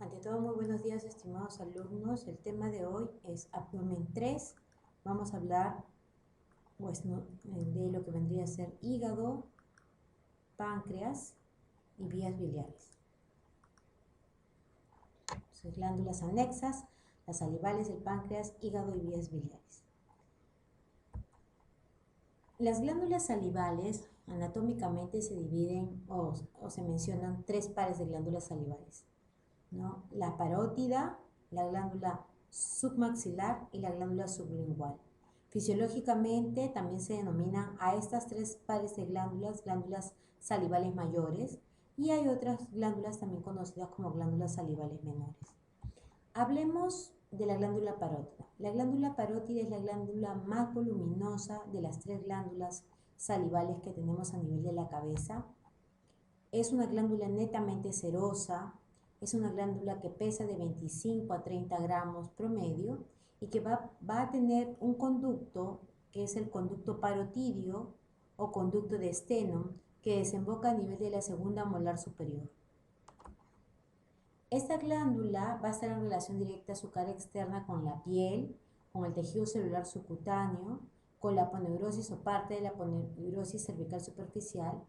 Ante todo, muy buenos días, estimados alumnos. El tema de hoy es abdomen 3. Vamos a hablar de lo que vendría a ser hígado, páncreas y vías biliares. Entonces, glándulas anexas, las salivales, el páncreas, hígado y vías biliares. Las glándulas salivales anatómicamente se dividen o se mencionan tres pares de glándulas salivales, ¿no? La parótida, la glándula submaxilar y la glándula sublingual. Fisiológicamente también se denominan a estas tres pares de glándulas salivales mayores, y hay otras glándulas también conocidas como glándulas salivales menores. Hablemos de la glándula parótida. La glándula parótida es la glándula más voluminosa de las tres glándulas salivales que tenemos a nivel de la cabeza. Es una glándula netamente serosa. Es una glándula que pesa de 25 a 30 gramos promedio y que va a tener un conducto que es el conducto parotidio o conducto de Stenum, que desemboca a nivel de la segunda molar superior. Esta glándula va a estar en relación directa a su cara externa con la piel, con el tejido celular subcutáneo, con la aponeurosis o parte de la aponeurosis cervical superficial,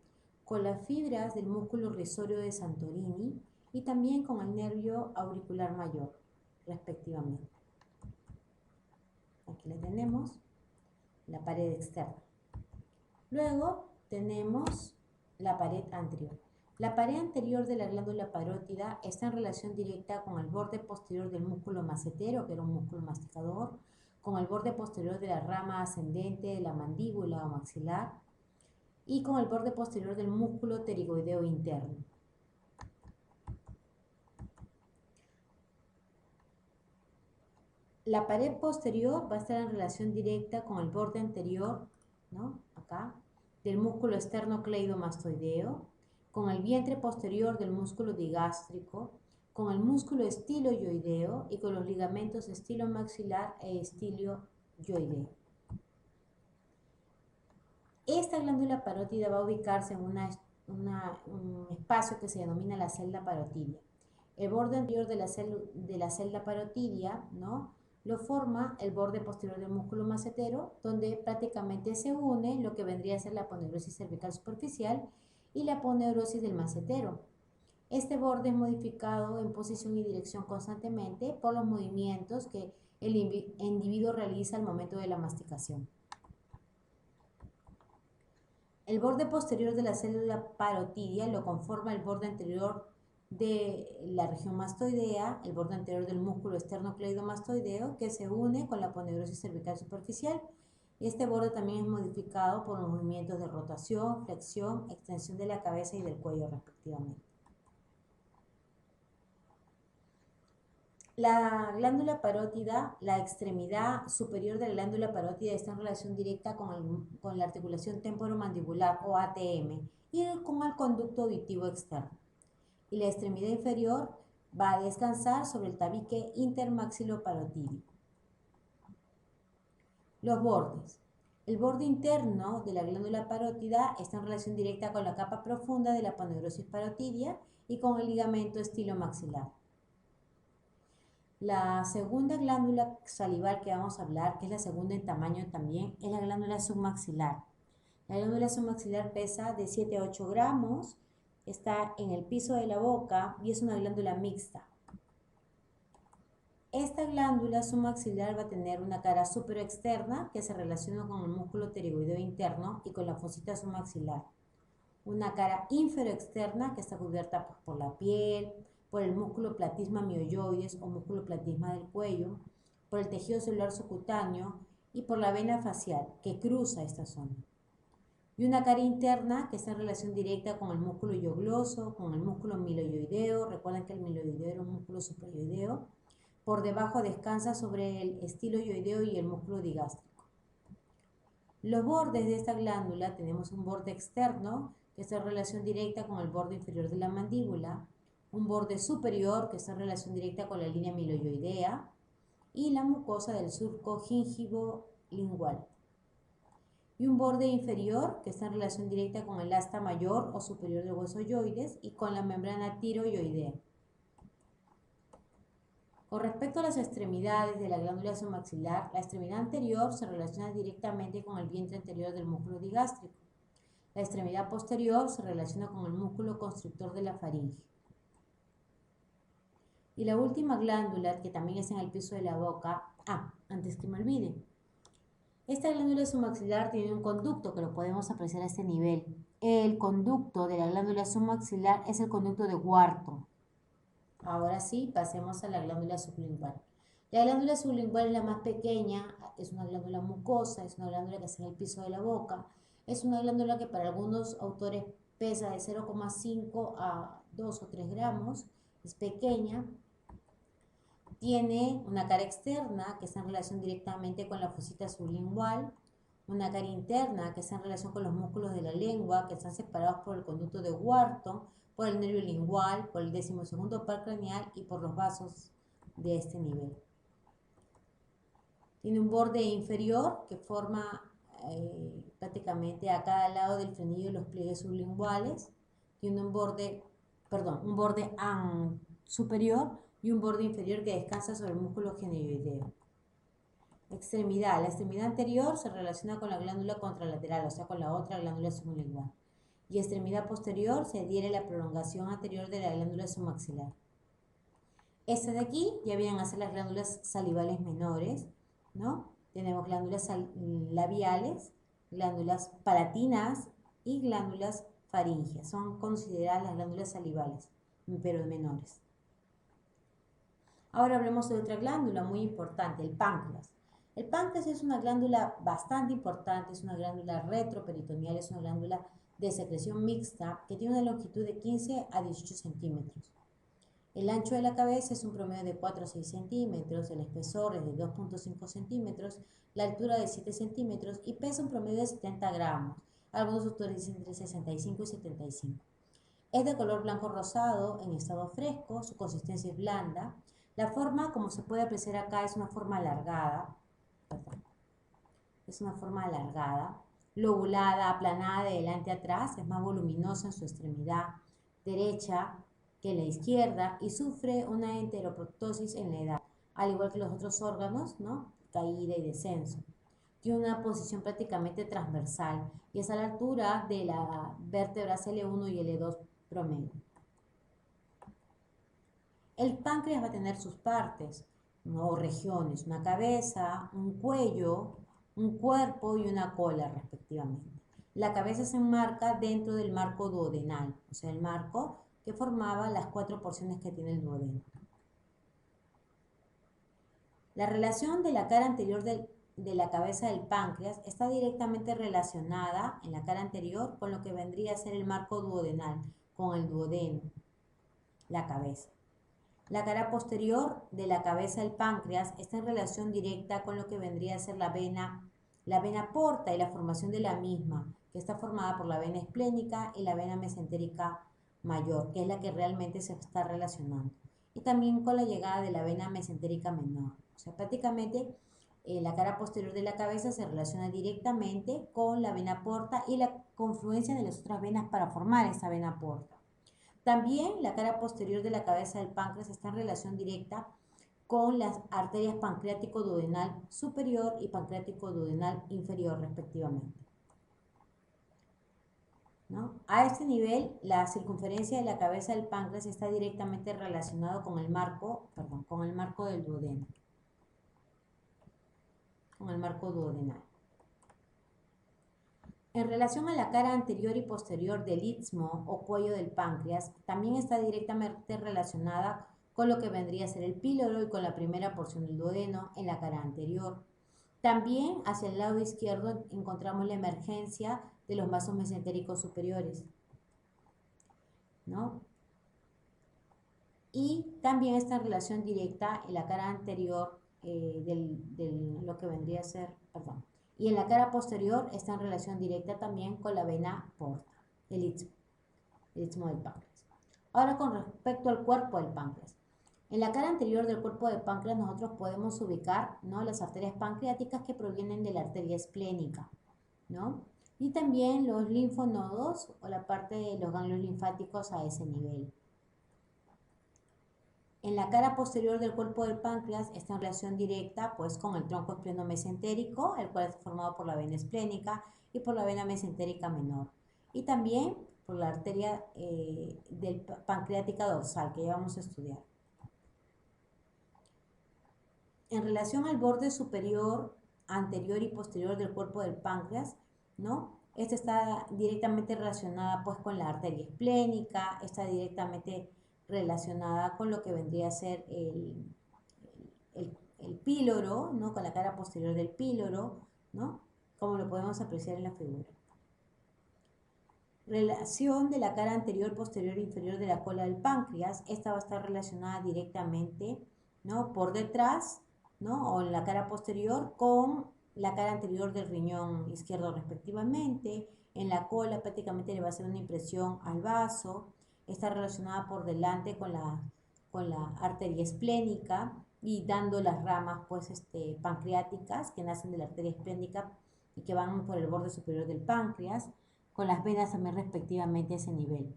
con las fibras del músculo risorio de Santorini y también con el nervio auricular mayor, respectivamente. Aquí la tenemos, la pared externa. Luego tenemos la pared anterior. La pared anterior de la glándula parótida está en relación directa con el borde posterior del músculo macetero, que era un músculo masticador, con el borde posterior de la rama ascendente de la mandíbula o maxilar y con el borde posterior del músculo pterigoideo interno. La pared posterior va a estar en relación directa con el borde anterior, ¿no? Acá, del músculo esternocleidomastoideo, con el vientre posterior del músculo digástrico, con el músculo estiloioideo y con los ligamentos estilomaxilar e estilioioideo. Esta glándula parótida va a ubicarse en un espacio que se denomina la celda parotidia. El borde anterior de la celda parotidia, ¿no?, lo forma el borde posterior del músculo macetero, donde prácticamente se une lo que vendría a ser la aponeurosis cervical superficial y la aponeurosis del macetero. Este borde es modificado en posición y dirección constantemente por los movimientos que el individuo realiza al momento de la masticación. El borde posterior de la célula parotidia lo conforma el borde anterior de la región mastoidea, el borde anterior del músculo esternocleidomastoideo, que se une con la aponeurosis cervical superficial. Este borde también es modificado por los movimientos de rotación, flexión, extensión de la cabeza y del cuello, respectivamente. La glándula parótida, la extremidad superior de la glándula parótida, está en relación directa con la articulación temporomandibular o ATM y con el conducto auditivo externo. Y la extremidad inferior va a descansar sobre el tabique intermaxiloparotídico. Los bordes. El borde interno de la glándula parótida está en relación directa con la capa profunda de la aponeurosis parotidia y con el ligamento estilomaxilar. La segunda glándula salival que vamos a hablar, que es la segunda en tamaño también, es la glándula submaxilar. La glándula submaxilar pesa de 7 a 8 gramos, está en el piso de la boca y es una glándula mixta. Esta glándula submaxilar va a tener una cara superoexterna que se relaciona con el músculo pterigoideo interno y con la fosita submaxilar. Una cara inferoexterna que está cubierta por la piel, por el músculo platisma mioioides o músculo platisma del cuello, por el tejido celular subcutáneo y por la vena facial que cruza esta zona. Y una cara interna que está en relación directa con el músculo hiogloso, con el músculo miloioideo. Recuerden que el miloioideo era un músculo suprayoideo. Por debajo descansa sobre el estiloioideo y el músculo digástrico. Los bordes de esta glándula, tenemos un borde externo que está en relación directa con el borde inferior de la mandíbula, un borde superior que está en relación directa con la línea miloioidea y la mucosa del surco gingivo-lingual. Y un borde inferior que está en relación directa con el asta mayor o superior del hueso oioides y con la membrana tiroioidea. Con respecto a las extremidades de la glándula sumaxilar, la extremidad anterior se relaciona directamente con el vientre anterior del músculo digástrico. La extremidad posterior se relaciona con el músculo constrictor de la faringe. Y la última glándula, que también está en el piso de la boca, antes que me olvide, esta glándula submaxilar tiene un conducto que lo podemos apreciar a este nivel. El conducto de la glándula submaxilar es el conducto de Wharton. Ahora sí, pasemos a la glándula sublingual. La glándula sublingual es la más pequeña, es una glándula mucosa, es una glándula que está en el piso de la boca. Es una glándula que para algunos autores pesa de 0,5 a 2 o 3 gramos, es pequeña. Tiene una cara externa que está en relación directamente con la fosita sublingual, una cara interna que está en relación con los músculos de la lengua que están separados por el conducto de Wharton, por el nervio lingual, por el 12º par craneal y por los vasos de este nivel. Tiene un borde inferior que forma prácticamente a cada lado del frenillo los pliegues sublinguales. Tiene un borde superior y un borde inferior que descansa sobre el músculo genioideo. Extremidad. La extremidad anterior se relaciona con la glándula contralateral, o sea, con la otra glándula sublingual. Y extremidad posterior se adhiere a la prolongación anterior de la glándula submaxilar. Estas de aquí ya vienen a ser las glándulas salivales menores, ¿no? Tenemos glándulas labiales, glándulas palatinas y glándulas faringias. Son consideradas las glándulas salivales, pero menores. Ahora hablemos de otra glándula muy importante, el páncreas. El páncreas es una glándula bastante importante, es una glándula retroperitoneal, es una glándula de secreción mixta que tiene una longitud de 15 a 18 centímetros. El ancho de la cabeza es un promedio de 4 a 6 centímetros, el espesor es de 2,5 centímetros, la altura de 7 centímetros y pesa un promedio de 70 gramos. Algunos autores dicen entre 65 y 75. Es de color blanco rosado en estado fresco, su consistencia es blanda. La forma, como se puede apreciar acá, es una forma alargada. Es una forma alargada, lobulada, aplanada de delante a atrás, es más voluminosa en su extremidad derecha que en la izquierda y sufre una enteroproctosis en la edad, al igual que los otros órganos, ¿no? Caída y descenso. Tiene una posición prácticamente transversal y es a la altura de la vértebras L1 y L2 promedio. El páncreas va a tener sus partes, ¿no? O regiones, una cabeza, un cuello, un cuerpo y una cola respectivamente. La cabeza se enmarca dentro del marco duodenal, o sea, el marco que formaba las 4 porciones que tiene el duodeno. La relación de la cara anterior de la cabeza del páncreas está directamente relacionada en la cara anterior con lo que vendría a ser el marco duodenal, con el duodeno, la cabeza. La cara posterior de la cabeza del páncreas está en relación directa con lo que vendría a ser la vena porta y la formación de la misma, que está formada por la vena esplénica y la vena mesentérica mayor, que es la que realmente se está relacionando. Y también con la llegada de la vena mesentérica menor. O sea, prácticamente la cara posterior de la cabeza se relaciona directamente con la vena porta y la confluencia de las otras venas para formar esa vena porta. También la cara posterior de la cabeza del páncreas está en relación directa con las arterias pancreático-duodenal superior y pancreático-duodenal inferior respectivamente, ¿no? A este nivel, la circunferencia de la cabeza del páncreas está directamente relacionado con el marco del duodeno, con el marco duodenal. En relación a la cara anterior y posterior del istmo o cuello del páncreas, también está directamente relacionada con lo que vendría a ser el píloro y con la primera porción del duodeno en la cara anterior. También hacia el lado izquierdo encontramos la emergencia de los vasos mesentéricos superiores, ¿no? Y también está en relación directa en la cara anterior lo que vendría a ser, y en la cara posterior está en relación directa también con la vena porta, el istmo del páncreas. Ahora con respecto al cuerpo del páncreas. En la cara anterior del cuerpo del páncreas nosotros podemos ubicar, ¿no?, las arterias pancreáticas que provienen de la arteria esplénica, ¿no? Y también los linfonodos o la parte de los ganglios linfáticos a ese nivel. En la cara posterior del cuerpo del páncreas está en relación directa pues, con el tronco espleno-mesentérico, el cual está formado por la vena esplénica y por la vena mesentérica menor. Y también por la arteria pancreática dorsal, que ya vamos a estudiar. En relación al borde superior, anterior y posterior del cuerpo del páncreas, ¿no? Esta está directamente relacionada pues con la arteria esplénica, está directamente relacionada con lo que vendría a ser el píloro, ¿no? Con la cara posterior del píloro, ¿no? Como lo podemos apreciar en la figura. Relación de la cara anterior, posterior e inferior de la cola del páncreas. Esta va a estar relacionada directamente, ¿no? Por detrás, ¿no? O en la cara posterior con la cara anterior del riñón izquierdo respectivamente. En la cola prácticamente le va a hacer una impresión al vaso. Está relacionada por delante con la arteria esplénica y dando las ramas pues, pancreáticas que nacen de la arteria esplénica y que van por el borde superior del páncreas, con las venas también respectivamente a ese nivel.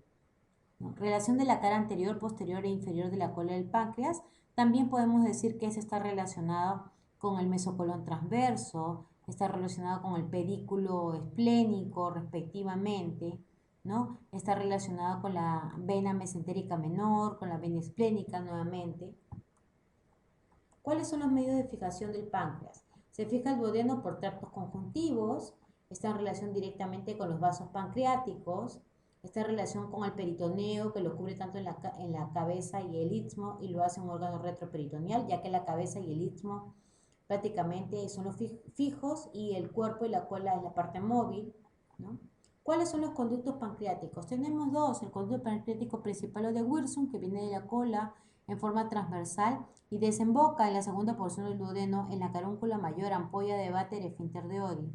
¿No? Relación de la cara anterior, posterior e inferior de la cola del páncreas. También podemos decir que ese está relacionado con el mesocolón transverso, está relacionado con el pedículo esplénico respectivamente, ¿no? Está relacionado con la vena mesentérica menor, con la vena esplénica nuevamente. ¿Cuáles son los medios de fijación del páncreas? Se fija el duodeno por tractos conjuntivos, está en relación directamente con los vasos pancreáticos, está en relación con el peritoneo, que lo cubre tanto en la cabeza y el istmo, y lo hace un órgano retroperitoneal, ya que la cabeza y el istmo prácticamente son los fijos y el cuerpo y la cola es la parte móvil, ¿no? ¿Cuáles son los conductos pancreáticos? Tenemos dos, el conducto pancreático principal o de Wilson, que viene de la cola en forma transversal y desemboca en la segunda porción del duodeno en la carúncula mayor, ampolla de váter, esfínter de Oddi.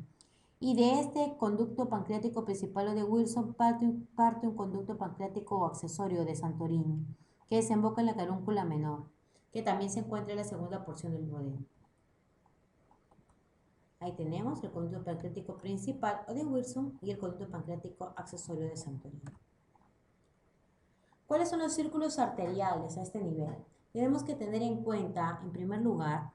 Y de este conducto pancreático principal o de Wilson parte un conducto pancreático o accesorio de Santorini, que desemboca en la carúncula menor, que también se encuentra en la segunda porción del duodeno. Ahí tenemos el conducto pancreático principal o de Wilson y el conducto pancreático accesorio de Santorini. ¿Cuáles son los círculos arteriales a este nivel? Tenemos que tener en cuenta, en primer lugar,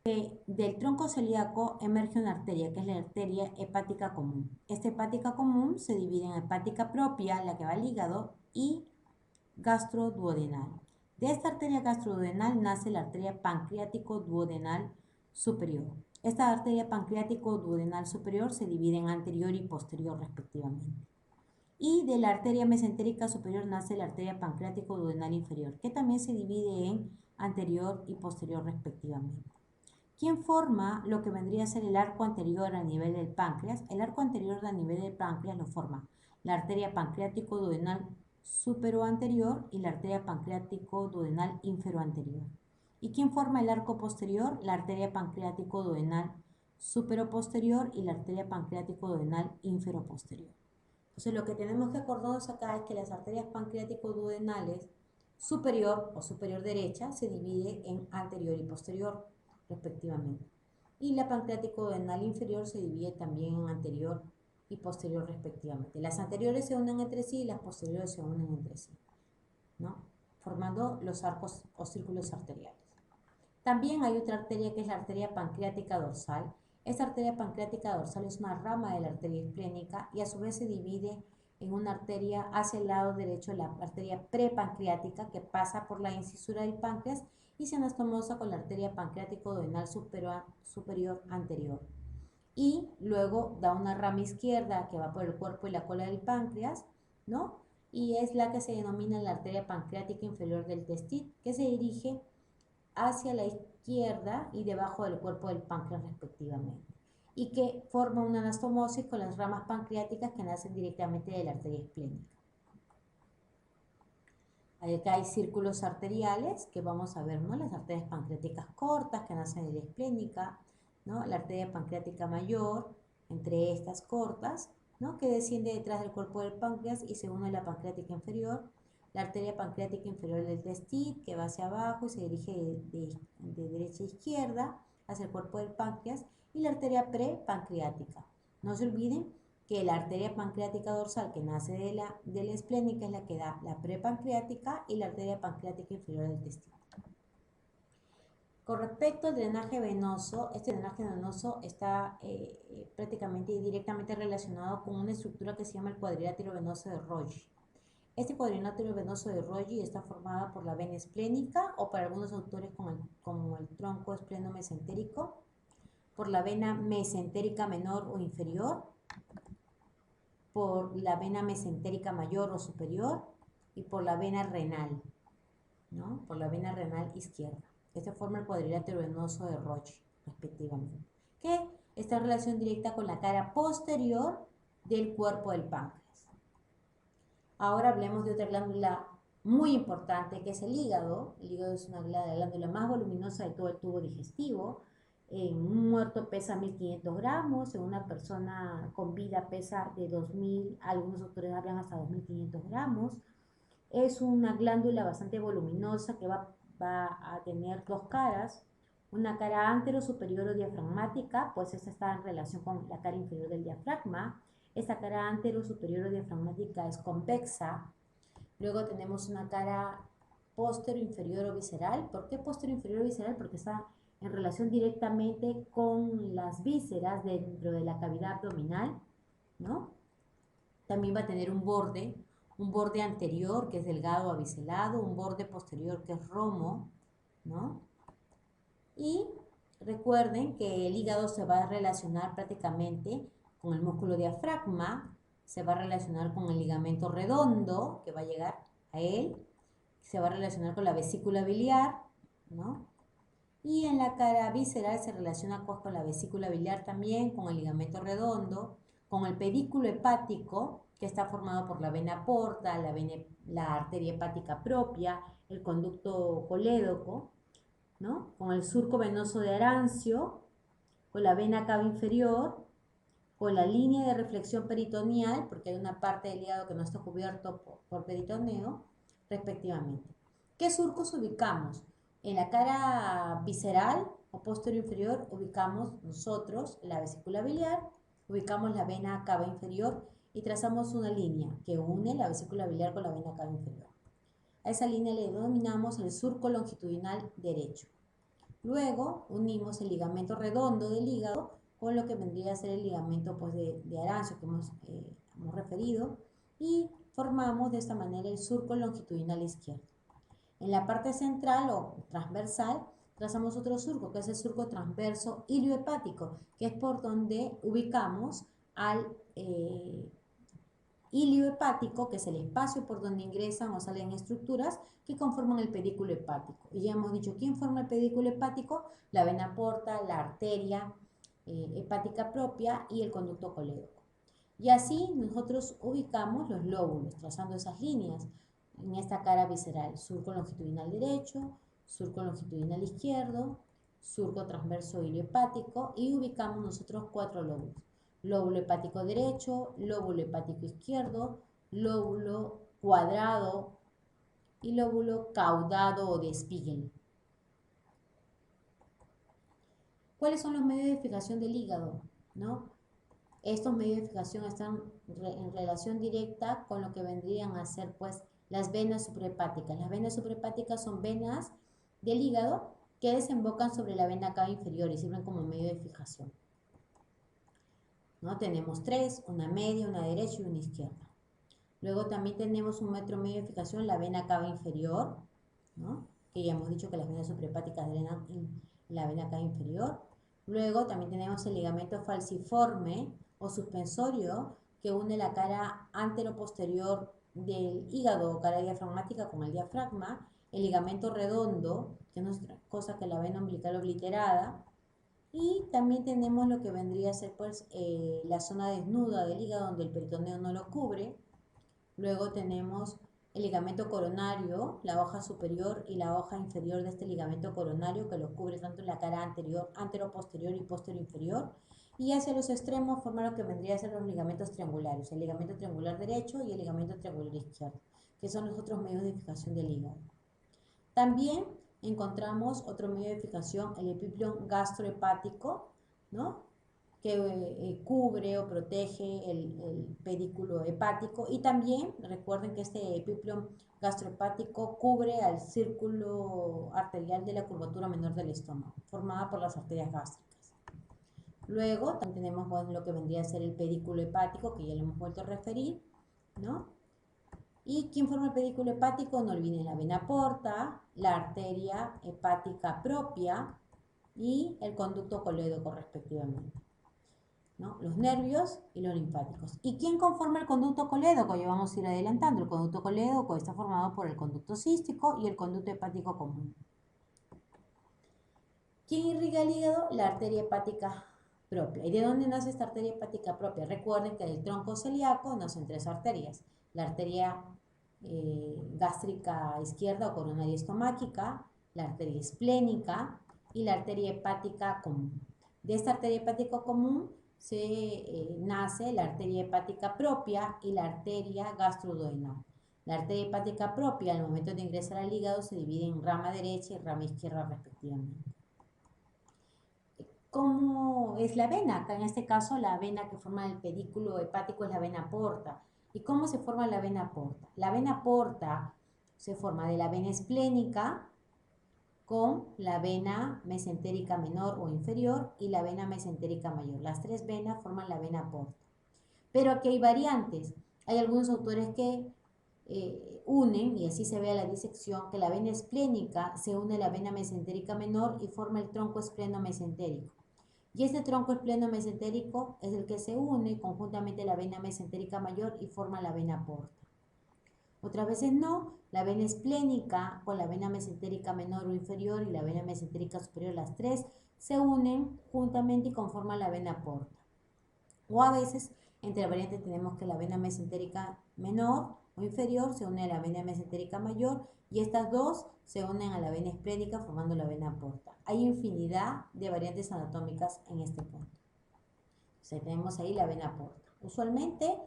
que del tronco celíaco emerge una arteria, que es la arteria hepática común. Esta hepática común se divide en hepática propia, la que va al hígado, y gastroduodenal. De esta arteria gastroduodenal nace la arteria pancreático-duodenal superior. Esta arteria pancreático-duodenal superior se divide en anterior y posterior respectivamente. Y de la arteria mesentérica superior nace la arteria pancreático-duodenal inferior, que también se divide en anterior y posterior respectivamente. ¿Quién forma lo que vendría a ser el arco anterior a nivel del páncreas? El arco anterior a nivel del páncreas lo forma la arteria pancreático-duodenal superoanterior y la arteria pancreático-duodenal inferoanterior. ¿Y quién forma el arco posterior? La arteria pancreático-duodenal superoposterior y la arteria pancreático-duodenal inferoposterior. Entonces lo que tenemos que acordarnos acá es que las arterias pancreático-duodenales superior o superior derecha se divide en anterior y posterior respectivamente. Y la pancreático-duodenal inferior se divide también en anterior y posterior respectivamente. Las anteriores se unen entre sí y las posteriores se unen entre sí, ¿no? Formando los arcos o círculos arteriales. También hay otra arteria que es la arteria pancreática dorsal. Esta arteria pancreática dorsal es una rama de la arteria esplénica y a su vez se divide en una arteria hacia el lado derecho, la arteria prepancreática, que pasa por la incisura del páncreas y se anastomosa con la arteria pancreático-duodenal superior anterior. Y luego da una rama izquierda que va por el cuerpo y la cola del páncreas, ¿no? Y es la que se denomina la arteria pancreática inferior del testículo, que se dirige hacia la izquierda y debajo del cuerpo del páncreas respectivamente, y que forma una anastomosis con las ramas pancreáticas que nacen directamente de la arteria esplénica. Acá hay círculos arteriales que vamos a ver, ¿no? Las arterias pancreáticas cortas que nacen de la esplénica, ¿no? La arteria pancreática mayor, entre estas cortas, ¿no? Que desciende detrás del cuerpo del páncreas y se une a la pancreática inferior. La arteria pancreática inferior del testículo, que va hacia abajo y se dirige de derecha a izquierda hacia el cuerpo del páncreas, y la arteria prepancreática. No se olviden que la arteria pancreática dorsal que nace de la esplénica es la que da la prepancreática y la arteria pancreática inferior del testículo. Con respecto al drenaje venoso, este drenaje venoso está prácticamente y directamente relacionado con una estructura que se llama el cuadrilátero venoso de Roche. Este cuadrilátero venoso de Roche está formado por la vena esplénica o para algunos autores como el tronco espleno-mesentérico, por la vena mesentérica menor o inferior, por la vena mesentérica mayor o superior y por la vena renal, ¿no? Por la vena renal izquierda. Este forma el cuadrilátero venoso de Roche, respectivamente, que está en relación directa con la cara posterior del cuerpo del páncreas. Ahora hablemos de otra glándula muy importante que es el hígado. El hígado es una glándula más voluminosa de todo el tubo digestivo. En un muerto pesa 1500 gramos, en una persona con vida pesa de 2000, algunos autores hablan hasta 2500 gramos. Es una glándula bastante voluminosa que va a tener dos caras, una cara antero superior o diafragmática, pues esta está en relación con la cara inferior del diafragma. Esta cara antero superior o diafragmática es convexa. Luego tenemos una cara póstero inferior o visceral. ¿Por qué póstero inferior o visceral? Porque está en relación directamente con las vísceras dentro de la cavidad abdominal, ¿no? También va a tener un borde anterior que es delgado o abiselado, un borde posterior que es romo, ¿no? Y recuerden que el hígado se va a relacionar prácticamente con el músculo diafragma, se va a relacionar con el ligamento redondo que va a llegar a él, se va a relacionar con la vesícula biliar, ¿no? Y en la cara visceral se relaciona pues, con la vesícula biliar también, con el ligamento redondo, con el pedículo hepático, que está formado por la vena porta, la arteria hepática propia, el conducto colédoco, ¿no? Con el surco venoso de Arancio, con la vena cava inferior, con la línea de reflexión peritoneal, porque hay una parte del hígado que no está cubierto por peritoneo, respectivamente. ¿Qué surcos ubicamos? En la cara visceral o posterior inferior ubicamos nosotros la vesícula biliar, ubicamos la vena cava inferior y trazamos una línea que une la vesícula biliar con la vena cava inferior. A esa línea le denominamos el surco longitudinal derecho. Luego unimos el ligamento redondo del hígado con lo que vendría a ser el ligamento pues, de Arancio que hemos referido y formamos de esta manera el surco longitudinal izquierdo. En la parte central o transversal trazamos otro surco que es el surco transverso iliohepático, que es por donde ubicamos al hilio hepático, que es el espacio por donde ingresan o salen estructuras que conforman el pedículo hepático. Y ya hemos dicho, ¿quién forma el pedículo hepático? La vena porta, la arteria hepática propia y el conducto colédoco. Y así nosotros ubicamos los lóbulos, trazando esas líneas en esta cara visceral. Surco longitudinal derecho, surco longitudinal izquierdo, surco transverso hilio hepático y ubicamos nosotros 4 lóbulos. Lóbulo hepático derecho, lóbulo hepático izquierdo, lóbulo cuadrado y lóbulo caudado o de Spiegel. ¿Cuáles son los medios de fijación del hígado? ¿No? Estos medios de fijación están en relación directa con lo que vendrían a ser pues, las venas suprahepáticas. Las venas suprahepáticas son venas del hígado que desembocan sobre la vena cava inferior y sirven como medio de fijación. ¿No? Tenemos 3, una media, una derecha y una izquierda. Luego también tenemos un metro medio de fijación, la vena cava inferior, ¿no? Que ya hemos dicho que las venas suprahepáticas drenan en la vena cava inferior. Luego también tenemos el ligamento falciforme o suspensorio que une la cara antero-posterior del hígado o cara diafragmática con el diafragma. El ligamento redondo, que no es otra cosa que la vena umbilical obliterada. Y también tenemos lo que vendría a ser pues, la zona desnuda del hígado donde el peritoneo no lo cubre. Luego tenemos el ligamento coronario, la hoja superior y la hoja inferior de este ligamento coronario que lo cubre tanto en la cara anterior, antero-posterior y posterior-inferior. Y hacia los extremos forman lo que vendría a ser los ligamentos triangulares, el ligamento triangular derecho y el ligamento triangular izquierdo, que son los otros medios de fijación del hígado. También encontramos otro medio de fijación, el epíplon gastrohepático, ¿no? que cubre o protege el pedículo hepático, y también recuerden que este epípleo gastrohepático cubre al círculo arterial de la curvatura menor del estómago, formada por las arterias gástricas. Luego también tenemos, bueno, lo que vendría a ser el pedículo hepático, que ya lo hemos vuelto a referir, ¿no? ¿Y quién forma el pedículo hepático? No olviden la vena porta, la arteria hepática propia y el conducto colédoco respectivamente, ¿no? Los nervios y los linfáticos. ¿Y quién conforma el conducto colédoco? Ya vamos a ir adelantando. El conducto colédoco está formado por el conducto cístico y el conducto hepático común. ¿Quién irriga el hígado? La arteria hepática propia. ¿Y de dónde nace esta arteria hepática propia? Recuerden que del tronco celíaco nacen tres arterias. La arteria gástrica izquierda o coronaria estomáquica, la arteria esplénica y la arteria hepática común. De esta arteria hepática común nace la arteria hepática propia y la arteria gastroduodenal. La arteria hepática propia, al momento de ingresar al hígado, se divide en rama derecha y rama izquierda respectivamente. ¿Cómo es la vena? Acá en este caso la vena que forma el pedículo hepático es la vena porta. ¿Y cómo se forma la vena porta? La vena porta se forma de la vena esplénica con la vena mesentérica menor o inferior y la vena mesentérica mayor. Las tres venas forman la vena porta. Pero aquí hay variantes. Hay algunos autores que unen, y así se ve a la disección, que la vena esplénica se une a la vena mesentérica menor y forma el tronco espleno-mesentérico. Y este tronco espleno-mesentérico es el que se une conjuntamente a la vena mesentérica mayor y forma la vena porta. Otras veces no, la vena esplénica con la vena mesentérica menor o inferior y la vena mesentérica superior, las tres se unen juntamente y conforman la vena porta. O a veces, entre variantes, tenemos que la vena mesentérica menor o inferior se une a la vena mesentérica mayor y estas dos se unen a la vena esplénica formando la vena porta. Hay infinidad de variantes anatómicas en este punto. Entonces, tenemos ahí la vena porta. Usualmente,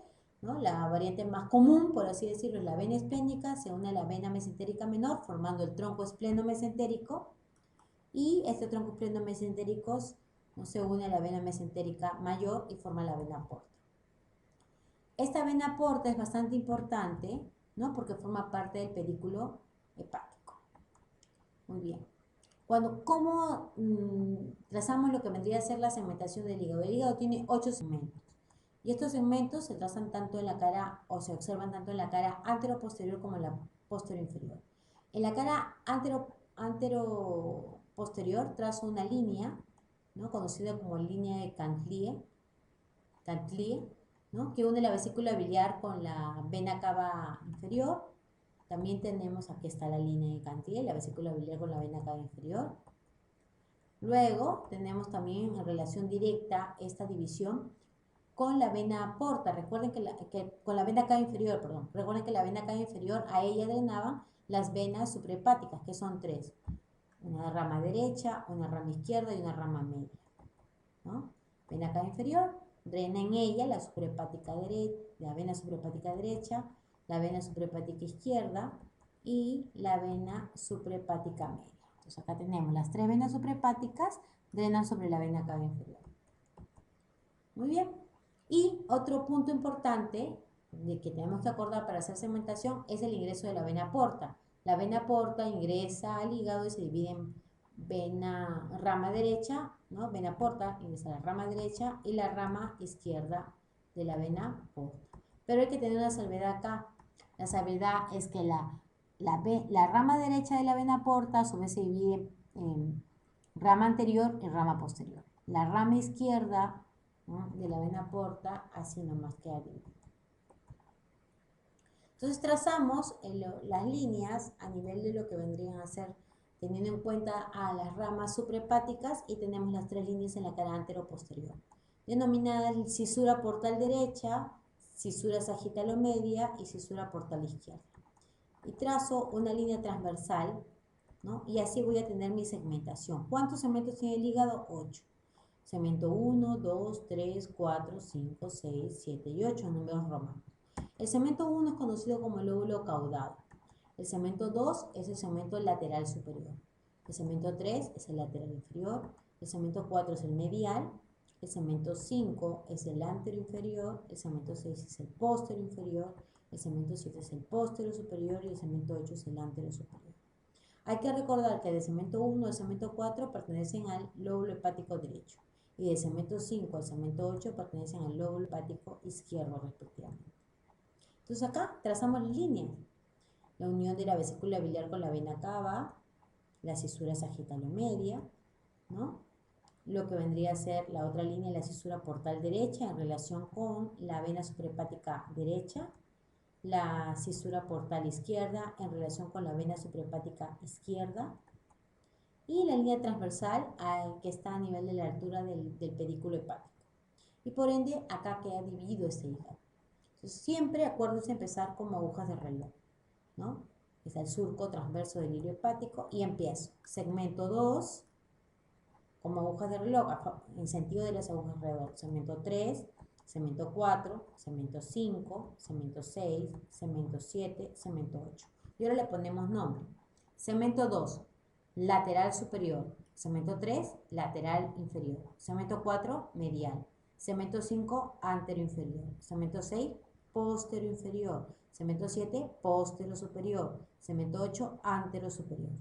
¿no?, la variante más común, por así decirlo, es la vena esplénica, se une a la vena mesentérica menor formando el tronco espleno-mesentérico y este tronco espleno-mesentérico no se une a la vena mesentérica mayor y forma la vena porta. Esta vena porta es bastante importante, ¿no?, porque forma parte del pedículo hepático. Muy bien. ¿Cómo trazamos lo que vendría a ser la segmentación del hígado? El hígado tiene 8 segmentos. Y estos segmentos se trazan tanto en la cara, o se observan tanto en la cara antero-posterior como en la posterior-inferior. En la cara antero-posterior trazo una línea, ¿no?, conocida como línea de Cantley, ¿no?, que une la vesícula biliar con la vena cava inferior. También tenemos, aquí está la línea de Cantley, la vesícula biliar con la vena cava inferior. Luego tenemos también en relación directa esta división con la vena porta. Recuerden con la vena cava inferior, perdón. Recuerden que la vena cava inferior, a ella drenaban las venas suprahepáticas, que son tres. Una rama derecha, una rama izquierda y una rama media, ¿no? Vena cava inferior, drena en ella la suprahepática derecha, la vena suprahepática derecha, la vena suprahepática izquierda y la vena suprahepática media. Entonces acá tenemos las tres venas suprahepáticas, drenan sobre la vena cava inferior. Muy bien. Y otro punto importante de que tenemos que acordar para hacer segmentación es el ingreso de la vena porta. La vena porta ingresa al hígado y se divide en rama derecha, ¿no? Vena porta ingresa a la rama derecha y la rama izquierda de la vena porta. Pero hay que tener una salvedad acá. La salvedad es que la rama derecha de la vena porta a su vez se divide en rama anterior y rama posterior. La rama izquierda, ¿no?, de la vena porta así nomás queda dividida. Entonces trazamos las líneas a nivel de lo que vendrían a ser, teniendo en cuenta a las ramas suprahepáticas, y tenemos las tres líneas en la cara antero-posterior, denominadas cisura portal derecha, cisura sagitalomedia y cisura portal izquierda. Y trazo una línea transversal, ¿no?, y así voy a tener mi segmentación. ¿Cuántos segmentos tiene el hígado? 8. Segmento 1, 2, 3, 4, 5, 6, 7 y 8 en números romanos. El segmento 1 es conocido como el lóbulo caudado. El segmento 2 es el segmento lateral superior. El segmento 3 es el lateral inferior. El segmento 4 es el medial. el segmento 5 es el antero inferior, el segmento 6 es el póstero inferior, el segmento 7 es el póstero superior y el segmento 8 es el antero superior. Hay que recordar que del segmento 1 al segmento 4 pertenecen al lóbulo hepático derecho y del segmento 5 al segmento 8 pertenecen al lóbulo hepático izquierdo respectivamente. Entonces acá trazamos las líneas. La unión de la vesícula biliar con la vena cava, la cisura sagitalomedia, ¿no? Lo que vendría a ser la otra línea, la cisura portal derecha en relación con la vena suprahepática derecha, la cisura portal izquierda en relación con la vena suprahepática izquierda y la línea transversal que está a nivel de la altura del pedículo hepático. Y por ende, acá queda dividido este hígado. Entonces, siempre acuérdense empezar como agujas de reloj, ¿no? Está el surco transverso del hilo hepático y empiezo. Segmento 2, como agujas de reloj, en sentido de las agujas de reloj. Segmento 3, segmento 4, segmento 5, segmento 6, segmento 7, segmento 8. Y ahora le ponemos nombre. Segmento 2, lateral superior. Segmento 3, lateral inferior. Segmento 4, medial. Segmento 5, antero inferior. Segmento 6, póstero inferior. Segmento 7, póstero superior. Segmento 8, antero superior.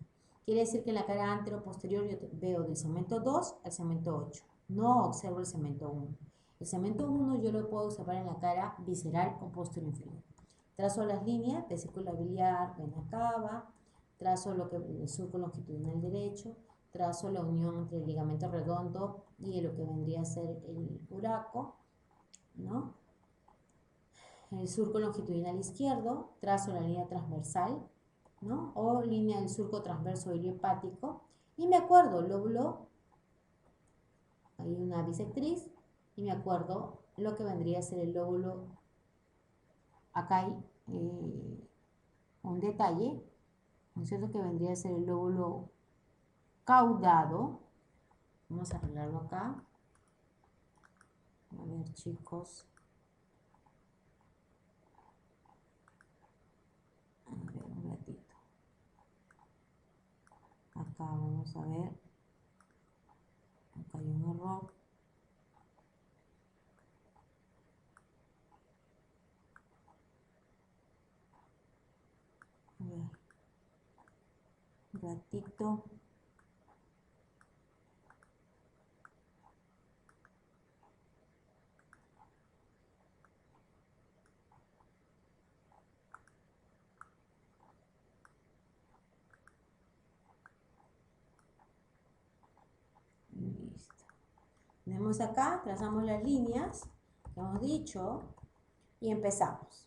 Quiere decir que en la cara antero-posterior yo veo del segmento 2 al segmento 8. No observo el segmento 1. El segmento 1 yo lo puedo observar en la cara visceral o póstero inferior. Trazo las líneas, vesícula biliar, vena cava, trazo el surco longitudinal derecho, trazo la unión entre el ligamento redondo y lo que vendría a ser el uraco, ¿no? El surco longitudinal izquierdo, trazo la línea transversal, ¿no? O línea del surco transverso del hilo hepático. Y me acuerdo, lóbulo, hay una bisectriz, y me acuerdo lo que vendría a ser el lóbulo. Acá hay un detalle, ¿no es cierto? Que vendría a ser el lóbulo caudado. Vamos a arreglarlo acá. A ver, chicos. A ver, un ratito. Acá vamos a ver. Acá hay un error. A ver. Un ratito. Listo. Tenemos acá, trazamos las líneas que hemos dicho y empezamos,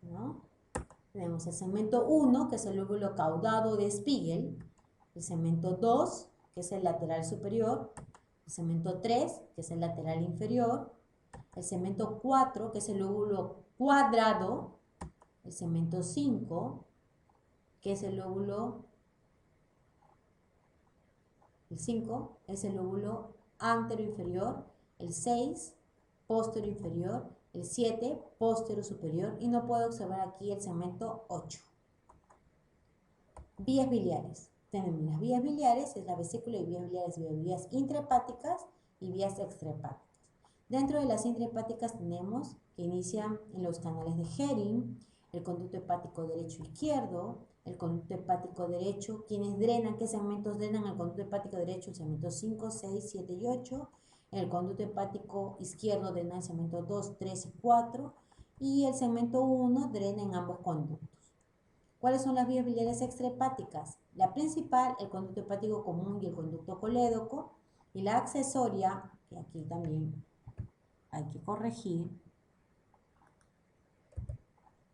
¿no? Tenemos el segmento 1, que es el lóbulo caudado de Spiegel, el segmento 2, que es el lateral superior, el segmento 3, que es el lateral inferior, el segmento 4, que es el lóbulo cuadrado, el segmento 5, que es el lóbulo, el 5 es el lóbulo antero inferior, el 6, póstero inferior, el 7, póstero superior, y no puedo observar aquí el segmento 8. Vías biliares. Tenemos las vías biliares, es la vesícula y vías biliares, vías intrahepáticas y vías extrahepáticas. Dentro de las intrahepáticas tenemos que inician en los canales de Hering, el conducto hepático derecho e izquierdo, el conducto hepático derecho, quienes drenan, qué segmentos drenan el conducto hepático derecho, el segmento 5, 6, 7 y 8, el conducto hepático izquierdo drena el segmento 2, 3 y 4, y el segmento 1 drena en ambos conductos. ¿Cuáles son las vías biliares extrahepáticas? La principal, el conducto hepático común y el conducto colédoco, y la accesoria, que aquí también hay que corregir,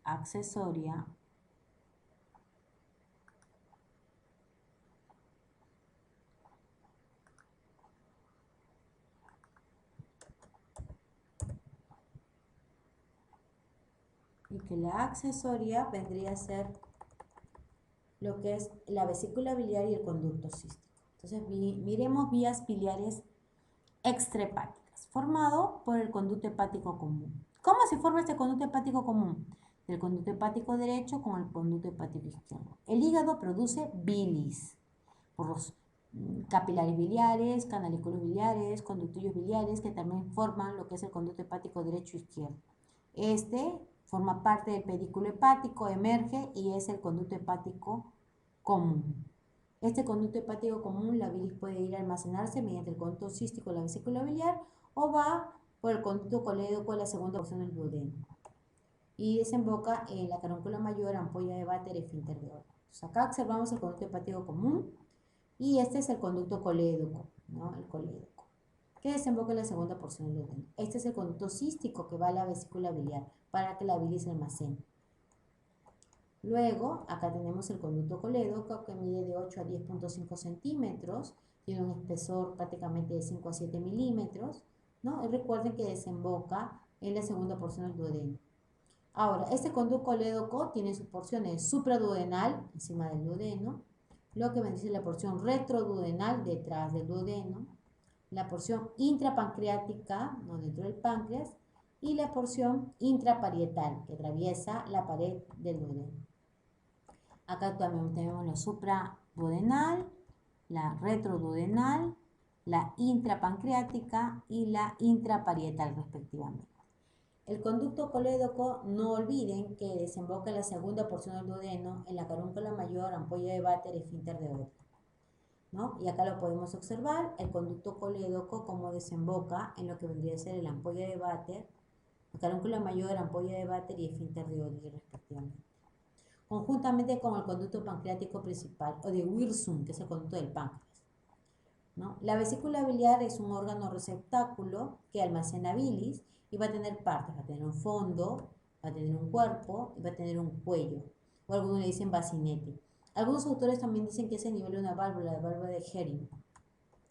accesoria, y que la accesoria vendría a ser lo que es la vesícula biliar y el conducto cístico. Entonces, miremos vías biliares extrahepáticas, formado por el conducto hepático común. ¿Cómo se forma este conducto hepático común? Del conducto hepático derecho con el conducto hepático izquierdo. El hígado produce bilis capilares biliares, canalículos biliares, conductillos biliares, que también forman lo que es el conducto hepático derecho e izquierdo. Este forma parte del pedículo hepático, emerge y es el conducto hepático común. Este conducto hepático común, la bilis puede ir a almacenarse mediante el conducto cístico de la vesícula biliar o va por el conducto colédoco de la segunda porción del duodeno y desemboca en la carúncula mayor, ampolla de váter, esfínter de Oddi. Entonces acá observamos el conducto hepático común y este es el conducto colédoco, ¿no? El colédoco, que desemboca en la segunda porción del duodeno. Este es el conducto cístico que va a la vesícula biliar para que la bilis se almacene. Luego, acá tenemos el conducto colédoco que mide de 8 a 10.5 centímetros, tiene un espesor prácticamente de 5 a 7 milímetros, ¿no? Y recuerden que desemboca en la segunda porción del duodeno. Ahora, este conducto colédoco tiene sus porciones supraduodenal, encima del duodeno, lo que bendice la porción retroduodenal, detrás del duodeno, la porción intrapancreática, no dentro del páncreas, y la porción intraparietal, que atraviesa la pared del duodeno. Acá también tenemos la supraduodenal, la retroduodenal, la intrapancreática y la intraparietal respectivamente. El conducto colédoco, no olviden que desemboca en la segunda porción del duodeno, en la carúncula mayor, ampolla de váter, esfínter de Oddi, ¿no? Y acá lo podemos observar, el conducto colédoco como desemboca en lo que vendría a ser la ampolla de váter, la carúncula mayor, ampolla de váter y esfínter de Oddi respectivamente. Conjuntamente con el conducto pancreático principal o de Wirsum, que es el conducto del páncreas, ¿no? La vesícula biliar es un órgano receptáculo que almacena bilis y va a tener partes, va a tener un fondo, va a tener un cuerpo y va a tener un cuello, o algunos le dicen bacinete. Algunos autores también dicen que es el nivel de una válvula, la válvula de Hering.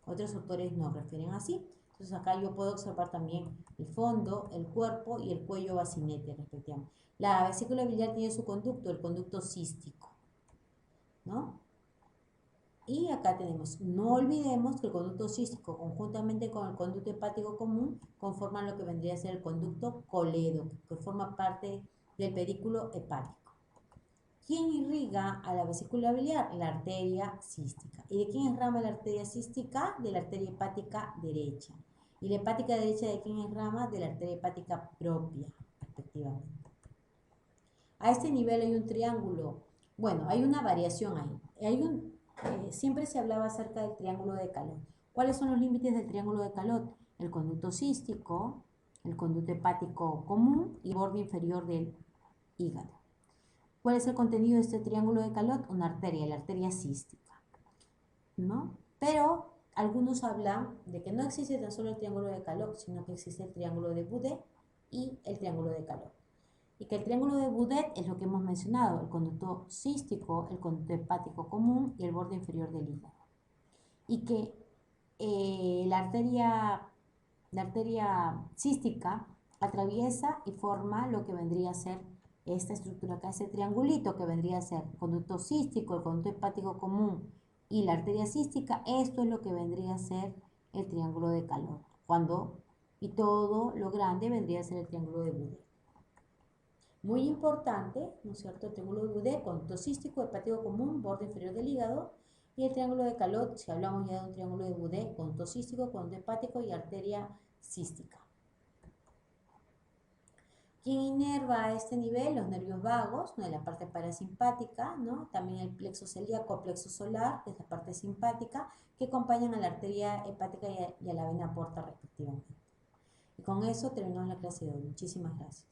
Otros autores no refieren así. Entonces acá yo puedo observar también el fondo, el cuerpo y el cuello bacinete respectivamente. La vesícula biliar tiene su conducto, el conducto cístico, ¿no? Y acá tenemos, no olvidemos que el conducto cístico conjuntamente con el conducto hepático común conforman lo que vendría a ser el conducto colédoco, que forma parte del pedículo hepático. ¿Quién irriga a la vesícula biliar? La arteria cística. ¿Y de quién es rama la arteria cística? De la arteria hepática derecha. ¿Y la hepática derecha de quién es rama? De la arteria hepática propia, respectivamente. A este nivel hay un triángulo. Bueno, hay una variación ahí. Siempre se hablaba acerca del triángulo de Calot. ¿Cuáles son los límites del triángulo de Calot? El conducto cístico, el conducto hepático común y borde inferior del hígado. ¿Cuál es el contenido de este triángulo de Calot? Una arteria, la arteria cística, ¿no? Pero algunos hablan de que no existe tan solo el triángulo de Calot, sino que existe el triángulo de Boudet y el triángulo de Calot. Y que el triángulo de Boudet es lo que hemos mencionado, el conducto cístico, el conducto hepático común y el borde inferior del hígado. Y que la arteria cística atraviesa y forma lo que vendría a ser esta estructura acá, ese triangulito que vendría a ser el conducto cístico, el conducto hepático común y la arteria cística. Esto es lo que vendría a ser el triángulo de Calot. Y todo lo grande vendría a ser el triángulo de Boudet. Muy importante, ¿no es cierto? El triángulo de Boudet, conducto cístico, hepático común, borde inferior del hígado. Y el triángulo de Calot, si hablamos ya de un triángulo de Boudet, conducto cístico, conducto hepático y arteria cística. ¿Quién inerva a este nivel? Los nervios vagos, ¿no? De la parte parasimpática, ¿no? También el plexo celíaco, plexo solar, que es la parte simpática, que acompañan a la arteria hepática y a la vena porta respectivamente. Y con eso terminamos la clase de hoy. Muchísimas gracias.